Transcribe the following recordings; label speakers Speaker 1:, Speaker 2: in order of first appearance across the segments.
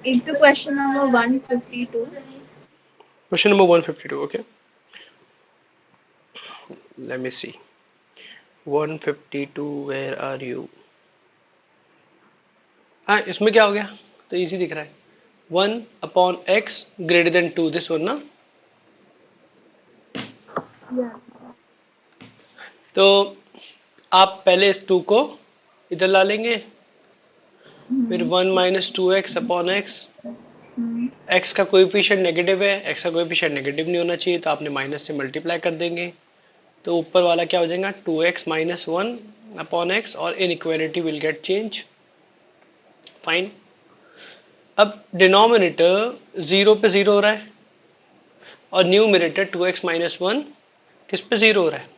Speaker 1: Into question number 152.
Speaker 2: Question number 152. Okay, let me see. 152, where are you? हाँ, इसमें क्या हो गया? तो इजी दिख रहा है, 1/x greater than 2, this one ना.
Speaker 1: Yeah.
Speaker 2: तो आप पहले इस 2 को इधर ला लेंगे, फिर 1 minus two x upon x. X का कोएफिशिएंट नेगेटिव है, एक्स का कोएफिशिएंट नेगेटिव नहीं होना चाहिए, तो आपने माइनस से मल्टीप्लाई कर देंगे. तो ऊपर वाला क्या हो जाएगा, 2x minus one upon x, और inequality will get change. Fine. अब डिनोमिनेटर जीरो पे जीरो हो रहा है, और न्यूमरेटर 2x माइनस वन किस पे जीरो हो रहा है,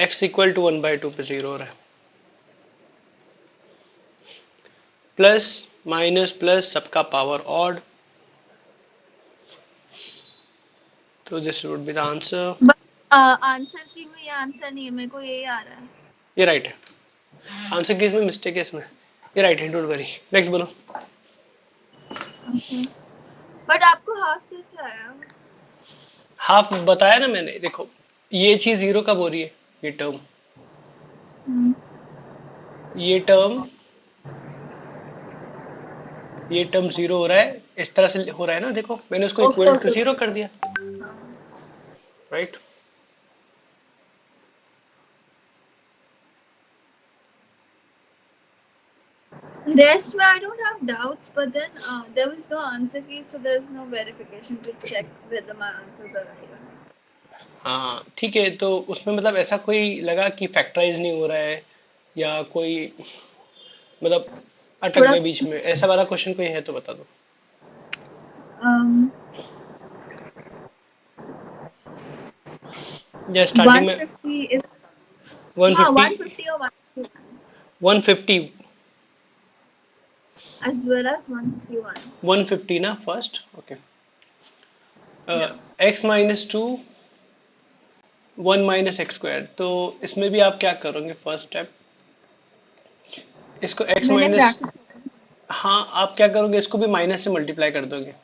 Speaker 2: x इक्वल टू 1/2 पे जीरो हो रहा है. प्लस माइनस प्लस सबका पावर ऑड, तो this would be the answer.
Speaker 1: Answer की में ये आंसर नहीं है, मेरे को यही आ रहा है.
Speaker 2: ये राइट है. आंसर की इसमें मिस्टेक है, इसमें ये राइट है, डोंट वरी. नेक्स्ट बोलो.
Speaker 1: बट आपको हाफ कैसे आया?
Speaker 2: हाफ बताया ना मैंने, देखो ये चीज जीरो कब हो रही है, ये टर्म, ये टर्म, ये टर्म जीरो हो रहा है, इस तरह से हो रहा है ना. देखो मैंने उसको
Speaker 1: okay
Speaker 2: equal to
Speaker 1: okay.
Speaker 2: Zero कर दिया, राइट.
Speaker 1: Rest में I don't have doubts, but then there was no answer key, so there is no verification to check whether my answers are right or not.
Speaker 2: हाँ ठीक है, तो उसमें मतलब ऐसा कोई लगा कि फैक्टराइज नहीं हो रहा है, या कोई मतलब अटक
Speaker 1: थोड़ा
Speaker 2: गए बीच में, ऐसा वाला क्वेश्चन कोई है तो बता दो. या स्टार्टिंग में
Speaker 1: 150 is
Speaker 2: 150,
Speaker 1: 150 or 151
Speaker 2: 150,
Speaker 1: as well as 151.
Speaker 2: 150 ना first. Okay.
Speaker 1: Yeah.
Speaker 2: X minus two, 1 minus x square. तो इसमें भी आप क्या करोगे, फर्स्ट स्टेप, इसको x
Speaker 1: मैंने
Speaker 2: माइनस,
Speaker 1: प्रैक्टिस.
Speaker 2: हाँ आप क्या करोगे, इसको भी माइनस से मल्टीप्लाई कर दोगे,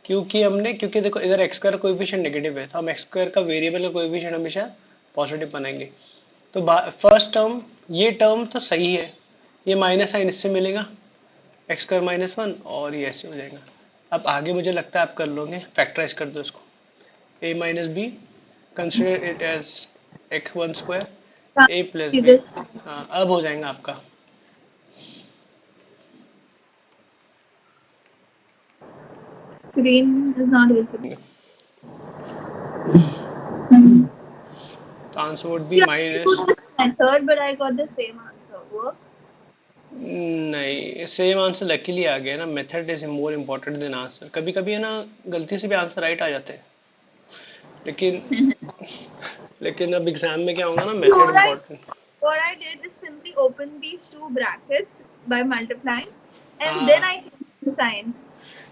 Speaker 2: क्योंकि देखो इधर एक्स स्क्वायर कोएफिशिएंट नेगेटिव है, तो हम एक्स स्क्वायर का वेरिएबल का कोएफिशिएंट हमेशा पॉजिटिव बनाएंगे. तो फर्स्ट टर्म, ये टर्म तो सही है, ये माइनस साइन इससे मिलेगा, एक्स स्क्वायर माइनस वन, और ये ऐसे हो जाएगा. अब आगे मुझे लगता है आप कर लोगे, फैक्टराइज कर दो इसको, a minus b, consider it as x one square a plus b.
Speaker 1: This
Speaker 2: हाँ अब हो जाएगा आपका.
Speaker 1: screen is not visible.
Speaker 2: तो answer would be
Speaker 1: See, I
Speaker 2: minus.
Speaker 1: put this method, but I got the same answer. Works?
Speaker 2: नहीं, same answer luckily आ गया ना. Method is more important then answer. कभी कभी है ना, गलती से भी आंसर राइट आ जाते हैं, लेकिन लेकिन अब एग्जाम में क्या होगा ना,
Speaker 1: So
Speaker 2: method important.
Speaker 1: what I did is simply open these two brackets by multiplying, and then
Speaker 2: हाँ,
Speaker 1: I changed the signs.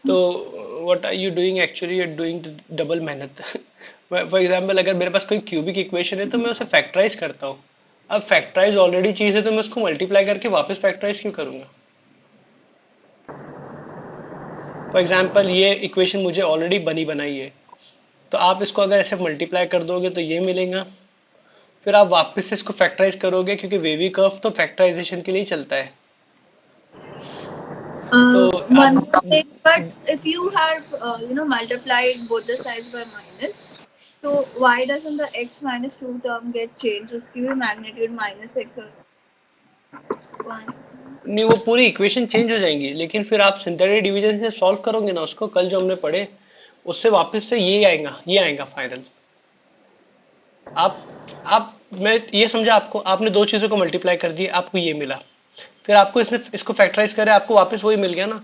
Speaker 2: तो what are you doing, actually you are doing double मेहनत. फॉर एग्जांपल अगर मेरे पास कोई cubic equation है तो मैं उसे फैक्टराइज करता हूँ. अब फैक्टराइज ऑलरेडी चीज़ है, तो मैं उसको मल्टीप्लाई करके वापस फैक्टराइज क्यों करूँगा. फॉर एग्जांपल ये इक्वेशन मुझे ऑलरेडी बनी बनाई है, तो आप इसको अगर ऐसे मल्टीप्लाई कर दोगे तो ये मिलेगा, फिर आप वापस से इसको फैक्टराइज करोगे, क्योंकि वेवी कर्व तो फैक्टराइजेशन के लिए चलता है. तो
Speaker 1: One
Speaker 2: आप
Speaker 1: thing, but if you have multiplied both the sides by minus, so why doesn't the x minus 2 term get changed? उसकी भी magnitude minus x और 1.
Speaker 2: नहीं, वो पूरी इक्वेशन चेंज हो जाएंगी, लेकिन फिर आप सिंथेटिक डिवीजन से सॉल्व करोगे ना उसको, कल जो हमने पढ़े उससे वापस से ये आएगा फाइनल. आप मैं ये समझा आपको, आपने दो चीजों को मल्टीप्लाई कर दिया, आपको ये मिला, फिर आपको इसने इसको फैक्टराइज करे, आपको वापस वही मिल गया ना.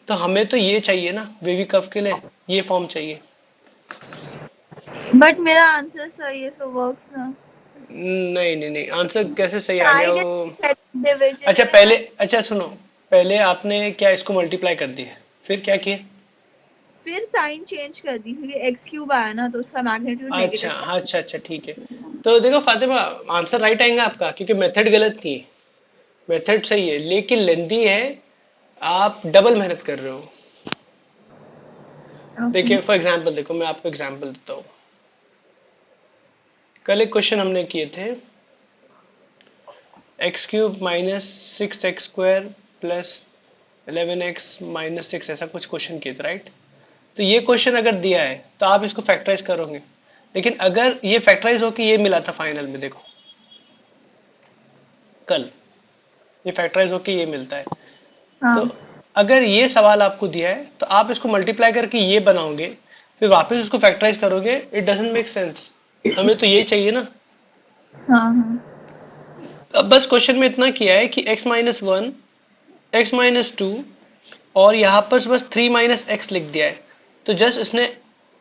Speaker 2: तो हमें तो ये चाहिए ना, वेवी कर्व के लिए ये फॉर्म चाहिए.
Speaker 1: But मेरा आंसर सही है, so works ना.
Speaker 2: नहीं नहीं नहीं, आंसर कैसे सही आ गया
Speaker 1: I
Speaker 2: वो.
Speaker 1: did division
Speaker 2: अच्छा
Speaker 1: and
Speaker 2: पहले,
Speaker 1: I
Speaker 2: अच्छा सुनो, पहले आपने क्या इसको मल्टीप्लाई कर दिया, फिर क्या किए.
Speaker 1: फिर साइन चेंज कर दी क्योंकि एक्स क्यूब आया ना, तो उसका मैग्नीट्यूड
Speaker 2: अच्छा
Speaker 1: नेगेटिव था.
Speaker 2: अच्छा ठीक है. तो देखो फातिमा, आंसर राइट आएगा आपका, क्योंकि मेथड गलत नहीं है, मेथड सही है लेकिन लेंदी है. आप डबल मेहनत कर रहे हो।
Speaker 1: Okay.
Speaker 2: देखिए फॉर एग्जांपल, देखो मैं आपको एग्जांपल देता हूँ। कल एक क्वेश्चन हमने किए थे, x cube minus 6x² plus 11x minus 6, ऐसा कुछ क्वेश्चन किए थे, राइट? तो ये क्वेश्चन अगर दिया है तो आप इसको फैक्टराइज करोगे, लेकिन अगर ये फैक्टराइज हो कि ये मिला था फाइनल में, देखो कल ये फैक्टराइज हो कि ये मिलता है, तो
Speaker 1: हाँ.
Speaker 2: अगर ये सवाल आपको दिया है तो आप इसको मल्टीप्लाई करके ये बनाओगे, फिर वापस उसको फैक्टराइज करोगे, इट डजंट मेक सेंस। हमें तो ये चाहिए ना।
Speaker 1: हाँ हाँ.
Speaker 2: अब बस क्वेश्चन में इतना किया है कि x-1, x-2, और यहाँ पर बस 3 - x लिख दिया है। तो जस्ट इसने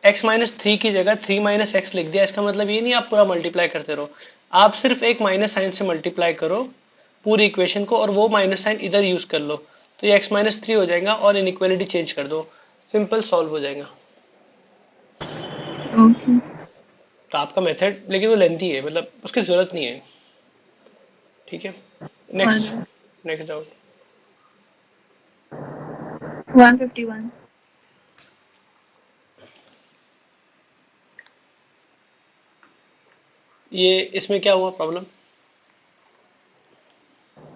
Speaker 2: x-3 की जगह 3 - x लिख दिया। इसका मतलब ये नहीं आप पूरा मल्टीप्लाई करते रहो, आप सिर्फ एक माइनस साइन से मल्टीप्लाई करो पूरी इक्वेशन को, और वो माइनस साइन इधर यूज कर लो, तो ये x-3 हो जाएगा और इनइक्वालिटी चेंज कर दो, सिंपल सॉल्व हो जाएगा।
Speaker 1: Okay.
Speaker 2: तो आपका मेथड लेकिन वो लेंथी है, मतलब उसकी जरूरत नहीं है। ठीक है, नेक्स्ट
Speaker 1: Alright.
Speaker 2: Next doubt.
Speaker 1: 151.
Speaker 2: ये इसमें क्या हुआ problem?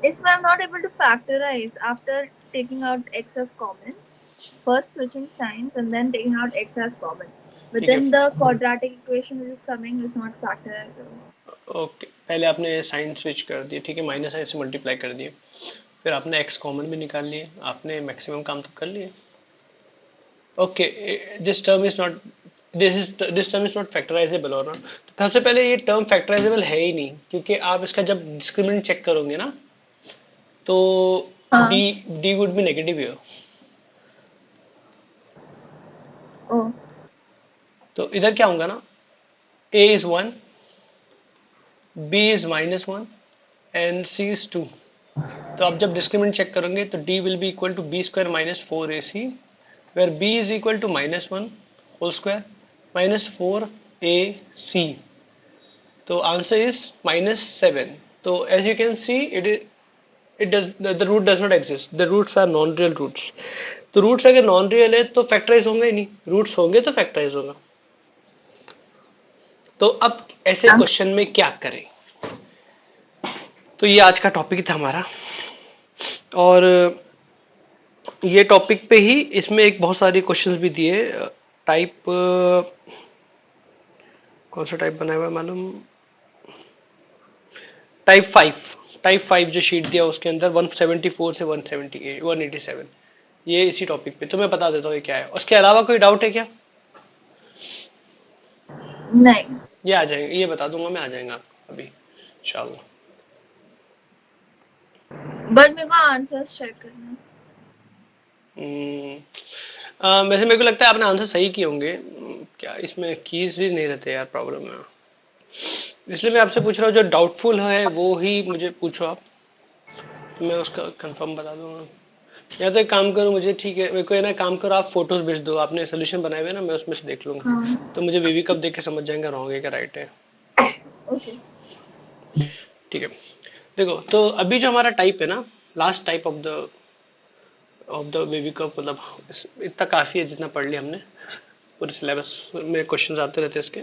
Speaker 1: Isme I'm not able to factorize after taking out x as common. First switching signs and then taking out x as common. But
Speaker 2: ठीक है,
Speaker 1: then the quadratic equation which is coming is not factorizable.
Speaker 2: Okay, पहले आपने sign switch कर दिए, ठीक है, minus sign से multiply कर दिए, फिर आपने एक्स कॉमन भी निकाल लिए, आपने मैक्सिमम काम तो कर लिए। Okay, this term is not this term is not factorisable, और तो सबसे पहले ये टर्म फैक्टराइजेबल है ही नहीं, क्योंकि आप इसका जब डिस्क्रिमिनेंट चेक करोगे ना, तो डी
Speaker 1: हाँ.
Speaker 2: D would be negative here.
Speaker 1: Oh.
Speaker 2: तो इधर क्या होगा ना, a is 1, b is -1 and c is 2। तो आप जब डिस्क्रिमिनेंट चेक करोगे तो d will be equal to b² - 4ac, where b is equal to -1 whole square minus 4ac. तो आंसर इज -7। तो as you can see, it does the root does not exist, the roots are non real roots। तो roots अगर non real है तो factorise होंगे ही नहीं, roots होंगे तो फैक्टराइज होगा। तो अब ऐसे
Speaker 1: हाँ.
Speaker 2: क्वेश्चन में क्या करें? तो ये आज का टॉपिक था हमारा, और ये टॉपिक पे ही इसमें एक बहुत सारे क्वेश्चंस भी दिए। टाइप कौन सा टाइप बनाया हुआ है मालूम? टाइप 5 जो शीट दिया उसके अंदर 174 से 178 187, ये इसी टॉपिक पे। तो मैं बता देता हूँ ये क्या है। उसके अलावा कोई डाउट है क्या?
Speaker 1: नहीं.
Speaker 2: ये आ जाएंगे, ये बता दूंगा मैं, आ जाएगा आपको अभी इंशाल्लाह।
Speaker 1: But मेरे को आंसर्स चेक करना है.
Speaker 2: वैसे मेरे को लगता है आपने आंसर सही किए होंगे। क्या इसमें कीज भी नहीं रहते यार प्रॉब्लम है, इसलिए मैं आपसे पूछ रहा हूँ, जो डाउटफुल है वो ही मुझे पूछो आप, तो मैं उसका कंफर्म बता दूंगा। या तो एक काम करो, मुझे ठीक है, मेरे को ये ना काम करो, आप फोटोज भेज दो, आपने सोल्यूशन बनाए हुए ना, मैं उसमें से देख लूंगा,
Speaker 1: हाँ.
Speaker 2: तो मुझे वीवी कब देख के समझ जाएंगे रॉन्ग है क्या राइट है।
Speaker 1: Okay.
Speaker 2: ठीक है, देखो तो अभी जो हमारा टाइप है ना, लास्ट टाइप ऑफ द वीवी कप, मतलब इतना काफी है जितना पढ़ लिया हमने, पूरे सिलेबस में क्वेश्चन आते रहते हैं इसके।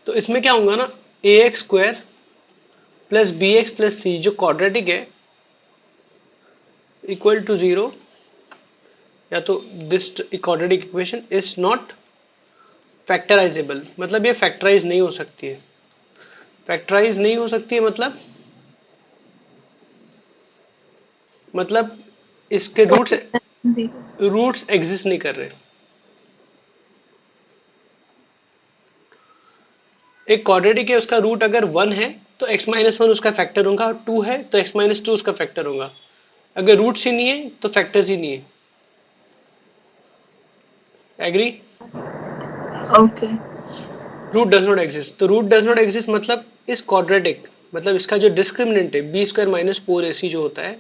Speaker 2: तो इसमें क्या होगा ना, ax² plus bx plus c जो क्वाड्रेटिक है इक्वल टू 0, या तो this quadratic equation is not factorisable, मतलब ये फैक्टराइज नहीं हो सकती है। फैक्टराइज नहीं हो सकती है मतलब इसके रूट्स
Speaker 1: Zero.
Speaker 2: रूट्स एग्जिस्ट नहीं कर रहे। एक क्वाड्रेटिक है, उसका रूट अगर 1 है तो x-1 उसका फैक्टर होगा, 2 है तो x-2 उसका फैक्टर होगा। अगर रूट्स ही नहीं है तो फैक्टर्स ही नहीं है। Agree?
Speaker 1: Okay.
Speaker 2: Root does not exist, तो रूट डज नॉट एग्जिस्ट मतलब इस क्वाड्रेटिक, मतलब इसका जो डिस्क्रिमिनेंट है b² - 4ac जो होता है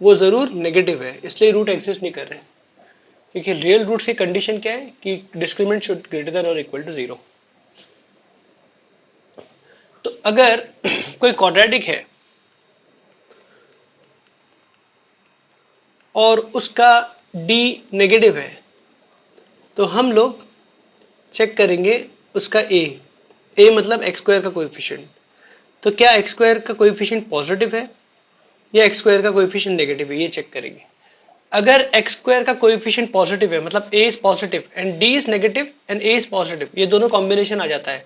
Speaker 2: वो जरूर नेगेटिव है, इसलिए रूट एग्जिस्ट नहीं कर रहे। क्योंकि रियल रूट्स की कंडीशन क्या है कि डिस्क्रिमिनेंट शुड ग्रेटर देन और इक्वल टू 0। तो अगर कोई क्वाड्रेटिक है और उसका d नेगेटिव है, तो हम लोग चेक करेंगे उसका a मतलब एक्स स्क्वायर का कोएफिशिएंट। तो क्या एक्स स्क्वायर का कोएफिशिएंट पॉजिटिव है या एक्स स्क्वायर का कोएफिशिएंट नेगेटिव है, ये चेक करेंगे। अगर एक्स स्क्वायर का कोएफिशिएंट पॉजिटिव है, मतलब a is positive and d is negative and a is positive, ये दोनों कॉम्बिनेशन आ जाता है,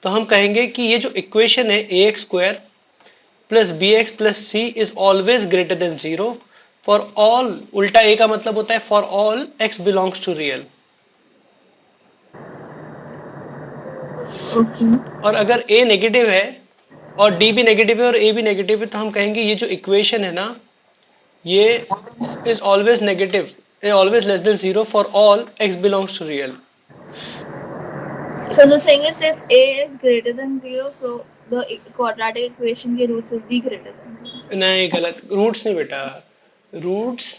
Speaker 2: तो हम कहेंगे कि ये जो इक्वेशन है a x square plus b x plus c is always greater than zero for all, उल्टा ए का मतलब होता है for all x belongs to real. और अगर a नेगेटिव है और d भी नेगेटिव है और a भी नेगेटिव है, तो हम कहेंगे ये जो इक्वेशन है ना, ये is always negative, always less than zero for all x belongs to real.
Speaker 1: So the thing is, if a is greater than 0, so the quadratic equation के roots will be greater than 0.
Speaker 2: नहीं, गलत, roots नहीं बेटा, roots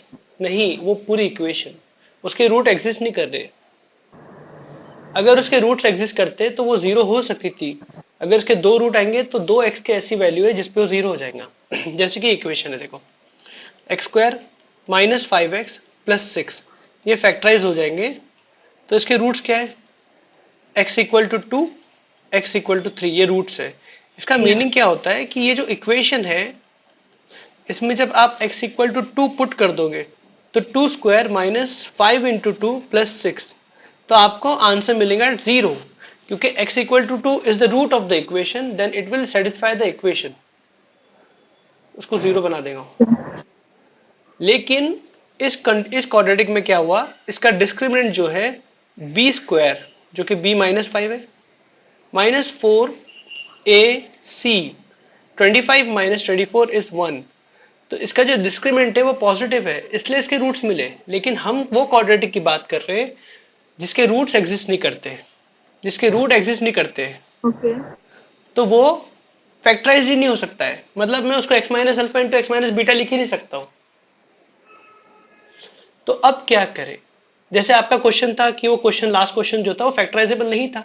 Speaker 2: नहीं, वो पूरी equation, उसके root exist नहीं कर रहे। अगर उसके रूट्स एग्जिस्ट करते तो वो जीरो हो सकती थी। अगर उसके दो रूट आएंगे तो दो एक्स की ऐसी वैल्यू है जिसपे वो जीरो हो जाएगा। जैसे कि इक्वेशन है, देखो x square minus 5x plus 6, ये फैक्टराइज हो जाएंगे, तो इसके रूट्स क्या है, x equal to 2, x equal to 3, ये रूट्स है। इसका मीनिंग क्या होता है कि ये जो इक्वेशन है, इसमें जब आप x इक्वल टू 2 पुट कर दोगे तो 2 स्क्वायर माइनस 5 इंटू 2 प्लस 6, तो आपको आंसर मिलेगा 0, क्योंकि x equal to 2 is the root of the equation, then it will satisfy the equation, उसको 0 बना देगा। लेकिन इस क्वाड्रेटिक में क्या हुआ, इसका डिस्क्रिमिनेंट जो है b स्क्वायर, जो कि b माइनस 5 है, माइनस 4ac, 25 माइनस 24 इज 1, तो इसका जो डिस्क्रिमिनेंट है वो पॉजिटिव है, इसलिए इसके रूट्स मिले। लेकिन हम वो क्वाड्रेटिक की बात कर रहे हैं जिसके रूट्स एग्जिस्ट नहीं करते, जिसके रूट एग्जिस्ट नहीं करते, तो वो फैक्टराइज ही नहीं हो सकता है, मतलब मैं उसको x minus alpha into x minus beta लिख ही नहीं सकता हूं। तो अब क्या करें, जैसे आपका क्वेश्चन था कि वो क्वेश्चन, लास्ट क्वेश्चन जो था वो फैक्टराइजेबल नहीं था,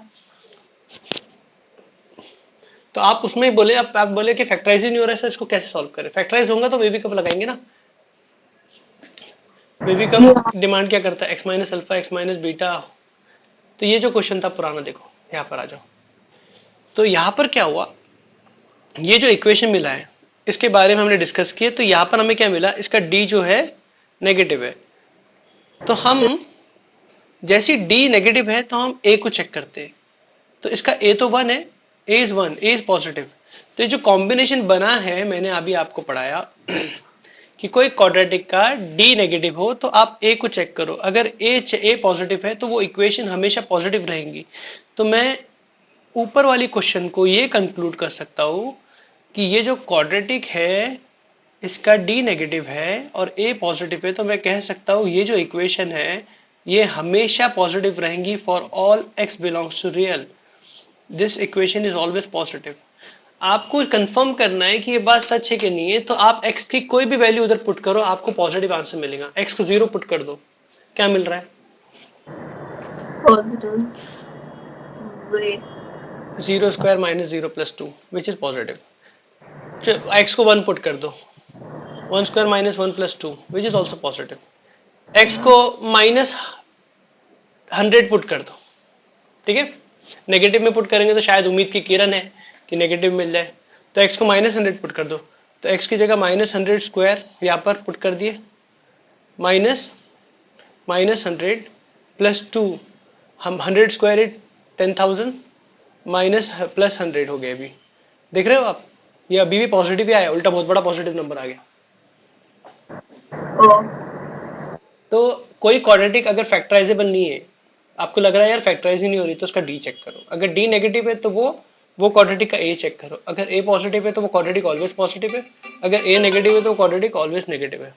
Speaker 2: तो आप उसमें बोले, अब आप बोले कि फैक्टराइज ही नहीं हो रहा है सर, इसको कैसे सॉल्व करें। फैक्टराइज होगा तो बेबी कब लगाएंगे ना, बेबी कब डिमांड क्या करता है, x minus alpha x minus beta. तो ये जो क्वेश्चन था पुराना, देखो यहाँ पर आ जाओ, तो यहाँ पर क्या हुआ, ये जो इक्वेशन मिला है इसके बारे में हमने डिस्कस किया, तो यहाँ पर हमें क्या मिला, इसका d जो है नेगेटिव है, तो हम जैसी d नेगेटिव है तो हम a को चेक करते हैं, तो इसका a तो 1 है, a is 1, a is positive. तो ये जो कॉम्बिनेशन बना है, मैंने अभी आपको पढ़ाया कि कोई क्वाड्रेटिक का d नेगेटिव हो तो आप a को चेक करो, अगर a पॉजिटिव है तो वो इक्वेशन हमेशा पॉजिटिव रहेंगी। तो मैं ऊपर वाली क्वेश्चन को ये कंक्लूड कर सकता हूँ कि ये जो क्वाड्रेटिक है इसका d नेगेटिव है और a पॉजिटिव है, तो मैं कह सकता हूँ ये जो इक्वेशन है ये हमेशा पॉजिटिव रहेंगी for all x belongs to real, this equation is always positive. आपको कंफर्म करना है कि ये बात सच है कि नहीं है, तो आप x की कोई भी वैल्यू उधर पुट करो, आपको पॉजिटिव आंसर मिलेगा। x को 0 पुट कर दो, क्या मिल रहा है,
Speaker 1: positive.
Speaker 2: 0 square minus 0 plus 2 which is positive. x को 1 पुट कर दो, 1 square minus 1 plus 2 which is also positive. x को माइनस 100 पुट कर दो, ठीक है, नेगेटिव में पुट करेंगे तो शायद उम्मीद की किरण है कि नेगेटिव मिल जाए, तो x को माइनस 100 पुट कर दो, तो x की जगह माइनस 100 स्क्वायर यहाँ पर पुट कर दिए, माइनस 100 प्लस 2, हम 100 स्क्वायर 10,000 माइनस प्लस 100 हो गया। अभी देख रहे हो आप, ये अभी भी पॉजिटिव ही आया, उल्टा बहुत बड़ा पॉजिटिव नंबर आ गया। तो कोई क्वाड्रेटिक अगर फैक्टराइजेबल नहीं है, आपको लग रहा है यार फैक्टराइज ही नहीं हो रही, तो उसका d चेक करो, अगर d नेगेटिव है तो वो क्वाड्रेटिक का a चेक करो, अगर a पॉजिटिव है तो वो क्वाड्रेटिक ऑलवेज पॉजिटिव है, अगर a नेगेटिव है तो वो क्वाड्रेटिक ऑलवेज नेगेटिव है।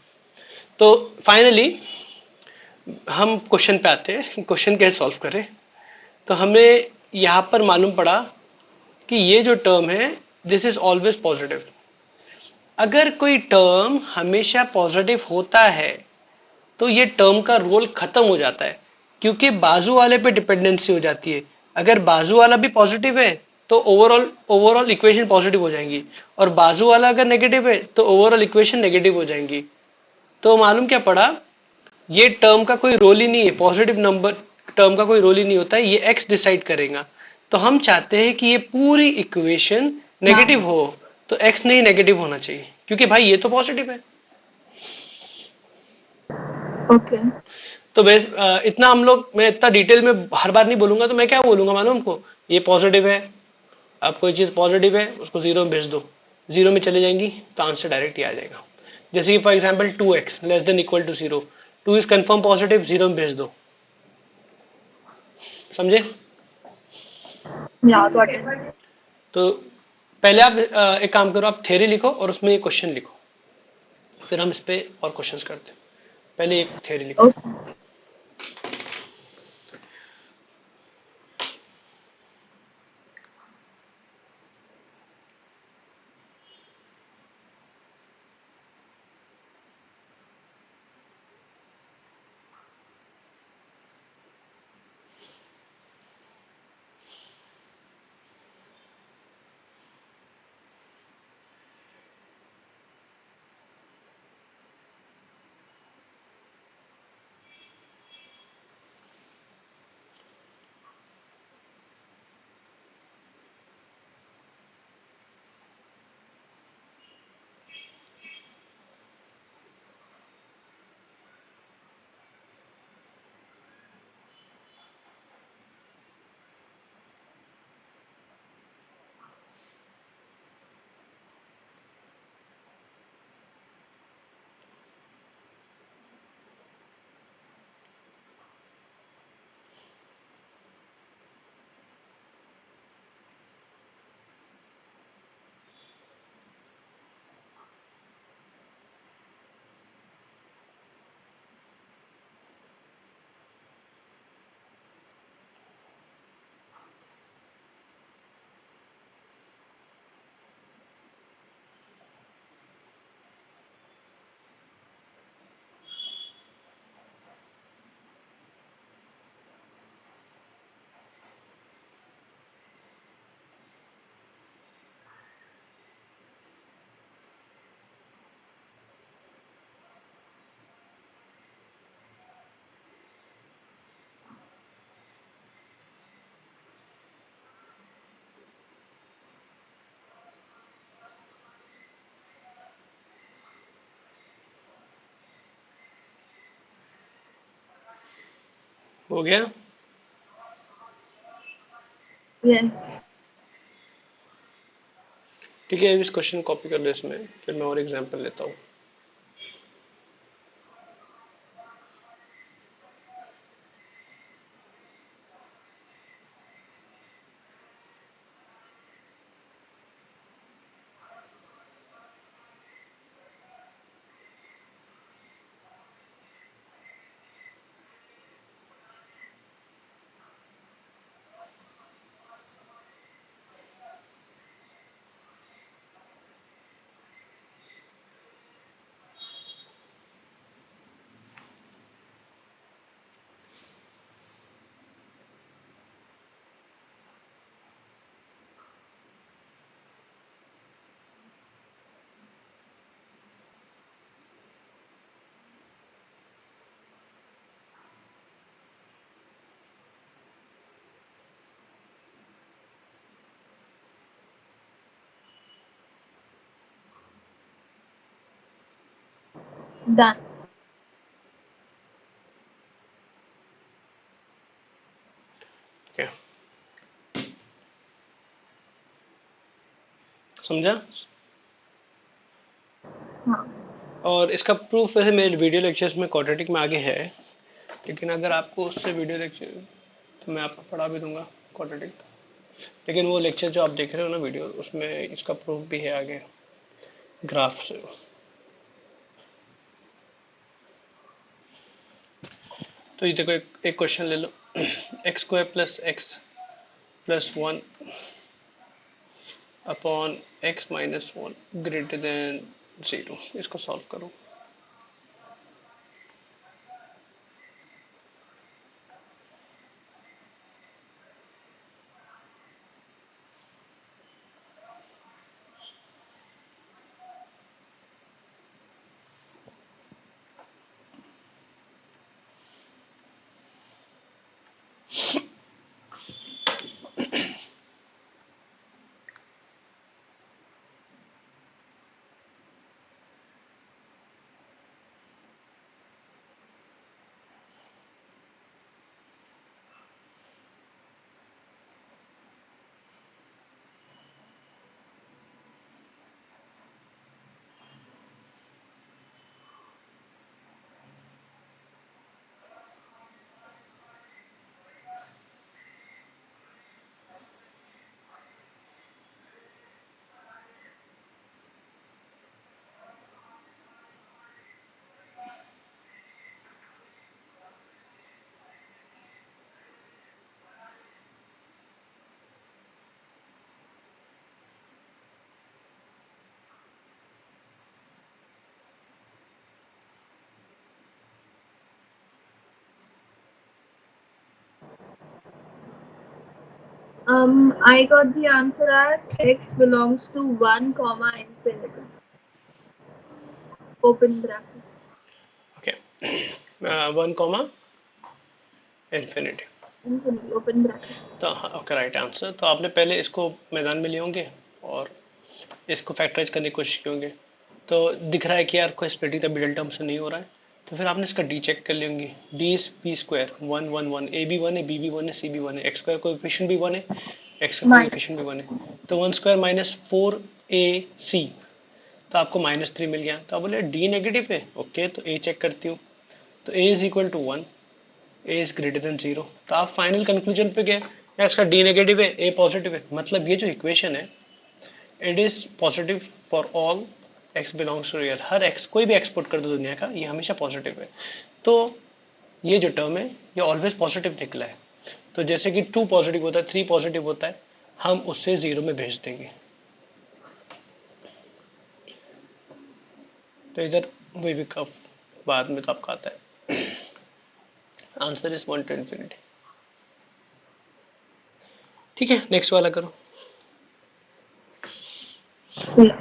Speaker 2: तो फाइनली हम क्वेश्चन पे आते हैं, क्वेश्चन कैसे सॉल्व करें। तो हमें यहाँ पर मालूम पड़ा कि ये जो टर्म है दिस इज ऑलवेज पॉजिटिव। अगर कोई टर्म हमेशा पॉजिटिव होता है तो ये टर्म का रोल खत्म हो जाता है, क्योंकि बाजू वाले पे डिपेंडेंसी हो जाती है। अगर बाजू वाला भी पॉजिटिव है तो ओवरऑल इक्वेशन पॉजिटिव हो जाएंगी, और बाजू वाला अगर नेगेटिव है तो ओवरऑल इक्वेशन नेगेटिव हो जाएंगी। तो मालूम क्या पड़ा, ये टर्म का कोई रोल ही नहीं है, पॉजिटिव नंबर टर्म का कोई रोल ही नहीं होता है, ये एक्स डिसाइड करेगा। तो हम चाहते हैं कि ये पूरी इक्वेशन
Speaker 1: हाँ।
Speaker 2: नेगेटिव हो, तो एक्स नहीं नेगेटिव होना चाहिए, क्योंकि भाई ये तो पॉजिटिव है।
Speaker 1: ओके।
Speaker 2: तो बेस इतना हम लोग, मैं इतना डिटेल में हर बार नहीं बोलूंगा, तो मैं क्या बोलूंगा मालूम हमको, ये पॉजिटिव है, अब कोई चीज पॉजिटिव है उसको जीरो में भेज दो, जीरो में चले जाएंगी तो आंसर डायरेक्ट ही आ जाएगा। जैसे कि for example 2x less than equal to zero, 2 is confirm positive, zero में भेज दो, समझे?
Speaker 1: या गॉट इट।
Speaker 2: तो पहले आप एक काम करो, आप थ्योरी लिखो और उसमें ये क्वेश्चन लिखो, फिर हम इस पे और क्वेश्चंस करते हैं। पहले एक थ्योरी लिखो।
Speaker 1: ओके।
Speaker 2: हो गया?
Speaker 1: यस।
Speaker 2: ठीक है, इस क्वेश्चन कॉपी कर लो इसमें, फिर मैं और एग्जांपल लेता हूँ।
Speaker 1: डन।
Speaker 2: ठीक है, समझा?
Speaker 1: हाँ।
Speaker 2: और इसका प्रूफ वैसे मेरे वीडियो लेक्चर्स में क्वाड्रेटिक में आगे है, लेकिन अगर आपको उससे वीडियो लेक्चर, तो मैं आपको पढ़ा भी दूंगा क्वाड्रेटिक। लेकिन वो लेक्चर जो आप देख रहे हो ना वीडियो, उसमें इसका प्रूफ भी है आगे ग्राफ से। तो ये देखो, एक क्वेश्चन ले लो, x square plus x plus one upon x minus one greater than zero, इसको सॉल्व करो।
Speaker 1: I got the answer as x belongs to 1 comma infinity. Open bracket.
Speaker 2: Okay, 1 infinity.
Speaker 1: Infinity. Open bracket.
Speaker 2: तो हाँ, okay, right answer. तो आपने पहले इसको मैदान में लिए होंगे और इसको फैक्टराइज करने की कोशिश की होंगे, तो दिख रहा है कि यार कोई स्प्लिटिंग द मिडिल टर्म से नहीं हो रहा है, तो फिर आपने इसका डी चेक कर ली होंगी। डी इज पी स्क्वायर, 1 1 1, ए भी 1 है, बी भी 1 है, सी भी 1 है, एक्स स्क्वायर कोएफिशिएंट भी 1 है, एक्स का
Speaker 1: Minus.
Speaker 2: कोएफिशिएंट भी 1 है। तो 1 स्क्वायर माइनस 4ac, तो आपको -3 मिल गया। तो आप बोले डी नेगेटिव है, ओके, तो ए चेक करती हूँ। तो a is equal to 1, a is greater than 0। तो आप फाइनल कंक्लूजन पे गए या इसका डी नेगेटिव है, ए पॉजिटिव है, मतलब ये जो इक्वेशन है it is positive for all x belongs to real. हर एक्स, कोई भी एक्सपोर्ट कर दो दुनिया का, ये हमेशा पॉजिटिव है। तो ये जो टर्म है ये ऑलवेज पॉजिटिव निकला है। तो जैसे कि 2 पॉजिटिव होता है, 3 पॉजिटिव होता है, हम उससे 0 में भेज देंगे। तो इधर वही भी कब बाद में तो आपका आता है, आंसर इज 1 टू इन्फिनिटी। ठीक है, नेक्स्ट वाला करो।
Speaker 1: Yeah.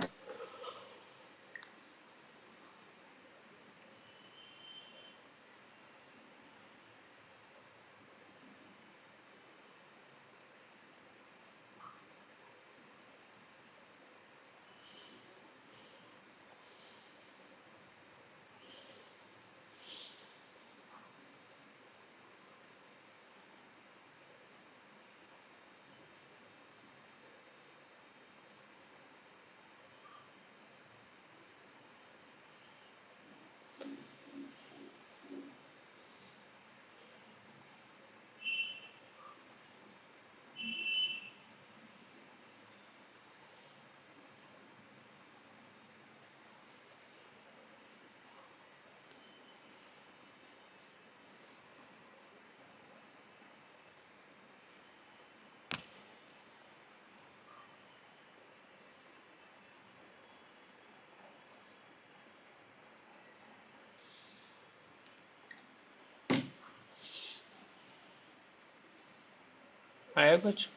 Speaker 2: आया कुछ?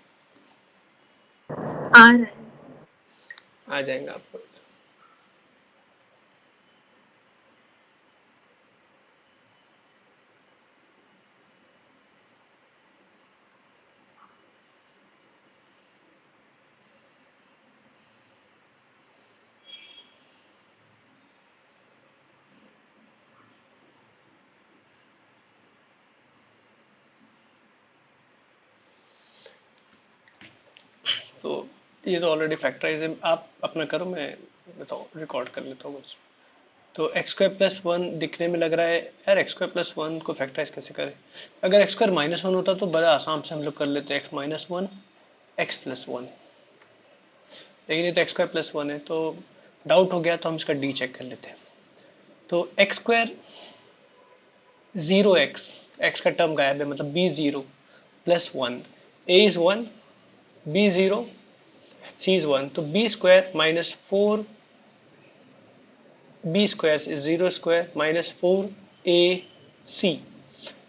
Speaker 1: आ रहा है।
Speaker 2: आ जाएगा आपको। तो ये तो ऑलरेडी फैक्टराइज है, आप अपना करो, मैं बताओ रिकॉर्ड कर लेता हूँ बस। तो एक्स स्क्वायर प्लस 1 दिखने में लग रहा है यार, एक्स स्क्वायर प्लस 1 को फैक्टराइज कैसे करें? अगर एक्स स्क्वायर -1 होता तो बड़ा आसान से हम लोग कर लेते, एक्स माइनस 1 एक्स प्लस 1, लेकिन ये तो एक्स स्क्वायर प्लस 1 है, तो डाउट हो गया, तो हम इसका डी चेक कर लेते हैं। तो एक्स स्क्वायर 0x, एक्स का टर्म गायब है, मतलब b 0 plus 1, a is 1, b 0, c is 1, तो b square minus 4 b square is 0 square minus 4ac,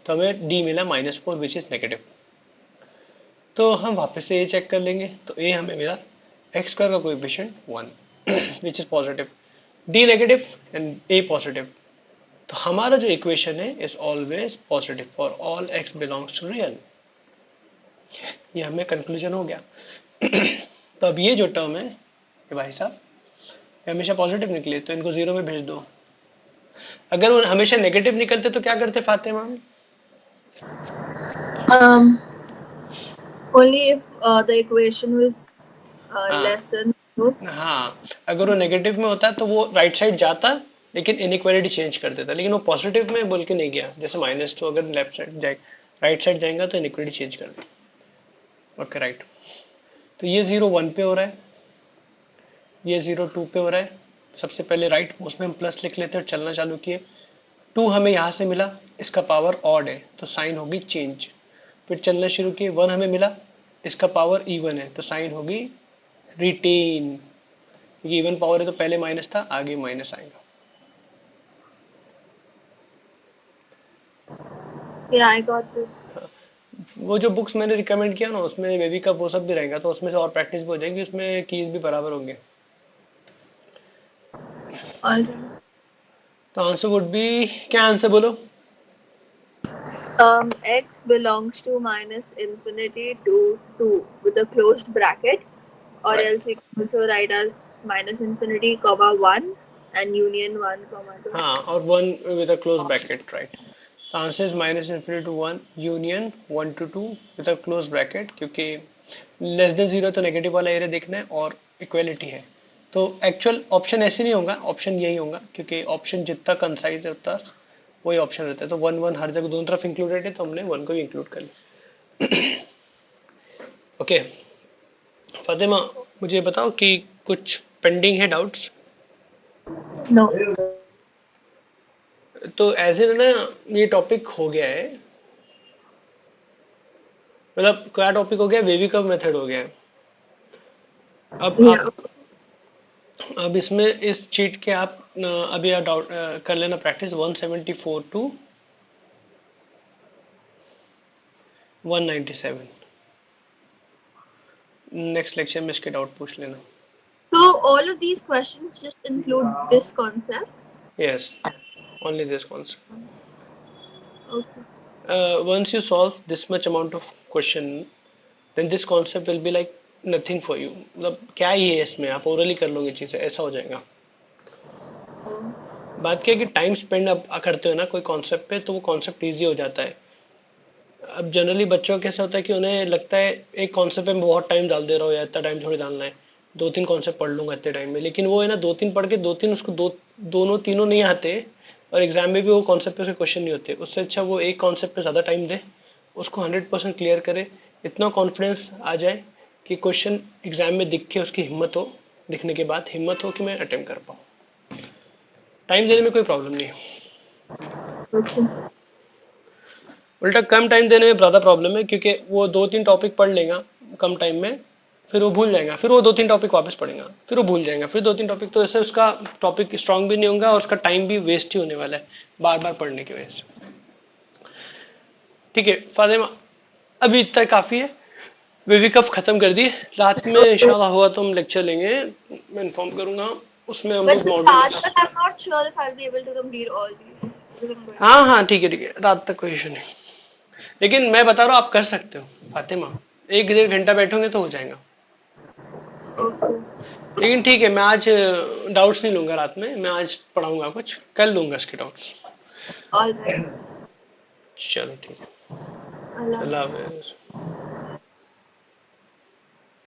Speaker 2: तो हमें डी मिला -4 विच इज नेगेटिव। तो हम वापस से ए चेक कर लेंगे, तो ए हमें मिला एक्स स्क्वायर का coefficient 1 which is positive, D negative and a positive. तो हमारा जो इक्वेशन है is always positive for all x belongs to real. ये हमें कंक्लूजन हो गया। तो अब ये जो टर्म है ये भाई साहब ये हमेशा पॉजिटिव निकले, तो इनको 0 में भेज दो। अगर वो हमेशा नेगेटिव निकलते तो क्या करते Fatima?
Speaker 1: Um, Only if the equation was
Speaker 2: हाँ
Speaker 1: less than 0.
Speaker 2: हाँ, अगर वो नेगेटिव में होता तो वो राइट साइड जाता, लेकिन इनइक्वालिटी चेंज कर देता, लेकिन वो पॉजिटिव में बोल के नहीं गया। जैसे -2 अगर लेफ्ट साइड जाए, राइट साइड जाएगा तो इनइक्वालिटी चेंज कर देता। Okay right. तो ये 0 1 पे हो रहा है, ये 0 2 पे हो रहा है। सबसे पहले राइट उसमें हम प्लस लिख लेते हैं और चलना चालू किए। 2 हमें यहाँ से मिला, इसका पावर ऑड है तो साइन होगी चेंज। फिर चलना शुरू किए, 1 हमें मिला, इसका पावर इवन है तो साइन होगी रिटेन, क्योंकि इवन पावर है तो पहले माइनस था, आगे माइनस आएगा।
Speaker 1: Yeah, I got this.
Speaker 2: वो जो बुक्स मैंने रिकमेंड किया ना उसमें बेबी का वो सब भी रहेगा, तो उसमें से और प्रैक्टिस भी हो जाएगी, उसमें कीज भी बराबर होंगे।
Speaker 1: Alright.
Speaker 2: तो आंसर वुड बी, क्या आंसर बोलो?
Speaker 1: X belongs to minus infinity to 2 with a closed bracket, or
Speaker 2: Right.
Speaker 1: else we can also write as minus infinity comma 1 and union 1 comma 2.
Speaker 2: हाँ, और one with a close bracket, right. तो answer is minus infinity to one union one to two with a close bracket, क्योंकि less than zero तो negative वाला area देखना है और equality है। तो एक्चुअल ऑप्शन ऐसे नहीं होगा, ऑप्शन यही होगा, क्योंकि ऑप्शन जितना कंसाइज है उतना वही ऑप्शन रहता है। तो वन वन हर जगह दोनों तरफ इंक्लूडेड है, तो हमने वन को भी इंक्लूड कर लिया। ओके फातिमा, मुझे बताओ कि कुछ पेंडिंग है डाउट्स?
Speaker 1: No.
Speaker 2: तो ऐसे ना ये टॉपिक हो गया है, मतलब क्या टॉपिक हो गया, बेबी कर्व मेथड हो गया है। अब
Speaker 1: Yeah.
Speaker 2: आप, अब इसमें इस चीट के आप अभी आप डाउट कर लेना प्रैक्टिस 174 टू 197। नेक्स्ट लेक्चर में इसके डाउट पूछ लेना।
Speaker 1: So all of these questions just include this concept.
Speaker 2: Yes, only this concept.
Speaker 1: Okay.
Speaker 2: Once you solve this much amount of question, then this concept will be like nothing for you। मतलब क्या ही है इसमें, आप orally कर लोगे चीज़ें, ऐसा हो जाएगा। बात क्या है कि टाइम स्पेंड आप करते हो ना कोई कॉन्सेप्ट पे, तो वो कॉन्सेप्ट ईजी हो जाता है। अब जनरली बच्चों का कैसा होता है कि उन्हें लगता है एक कॉन्सेप्ट में बहुत टाइम डाल दे रहा हो, या इतना टाइम थोड़ी डालना है, दो तीन कॉन्सेप्ट पढ़ लूंगा इतने टाइम में। लेकिन वो है ना, दो तीन पढ़ के दो तीन उसको दोनों तीनों नहीं आते, और एग्जाम में भी वो कॉन्सेप्ट पे से क्वेश्चन नहीं होते। उससे अच्छा वो एक कॉन्सेप्ट पे ज़्यादा टाइम दे, उसको 100% क्लियर करे, इतना कॉन्फिडेंस आ जाए कि क्वेश्चन एग्जाम में दिख के उसकी हिम्मत हो, दिखने के बाद हिम्मत हो कि मैं अटेम्प्ट कर पाऊँ। टाइम देने में कोई प्रॉब्लम नहीं है,
Speaker 1: Okay.
Speaker 2: उल्टा कम टाइम देने में ज़्यादा प्रॉब्लम है, क्योंकि वो दो तीन टॉपिक पढ़ लेगा कम टाइम में, फिर वो भूल जाएगा, फिर वो दो तीन टॉपिक वापस पढ़ेगा, फिर वो भूल जाएगा, फिर दो तीन टॉपिक, तो ऐसे उसका टॉपिक स्ट्रांग भी नहीं होगा और उसका टाइम भी वेस्ट ही होने वाला है बार बार पढ़ने की वजह से। ठीक है फातिमा, अभी इतना काफ़ी है। बेबी कब ख़त्म कर दिए, रात में इंशाल्लाह हुआ तो हम लेक्चर लेंगे, मैं इन्फॉर्म करूँगा। उसमें हम
Speaker 1: But
Speaker 2: लोग
Speaker 1: for
Speaker 2: modules,
Speaker 1: that, but I'm not sure if I'll be able to complete all these. Because I'm going to.
Speaker 2: हाँ हाँ ठीक है, रात तक कोई इशू नहीं। लेकिन मैं बता रहा हूँ आप कर सकते हो फातिमा, एक डेढ़ घंटा बैठोगे तो हो जाएगा।
Speaker 1: Okay.
Speaker 2: लेकिन ठीक है, मैं आज डाउट्स नहीं लूंगा रात में, मैं आज पढ़ाऊंगा, कुछ कल लूंगा इसके डाउट्स।
Speaker 1: All right.
Speaker 2: चलो ठीक है,
Speaker 1: Allah
Speaker 2: अल्लाह
Speaker 1: Hafiz.
Speaker 2: हाफिज़।